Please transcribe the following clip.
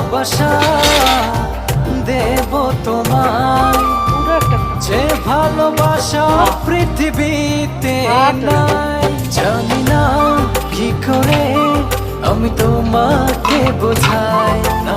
ভালোবাসা দেব তোমায়, যে ভালোবাসা পৃথিবীতে নাই। জানি না কি করে আমি তোমাকে বোঝাই, না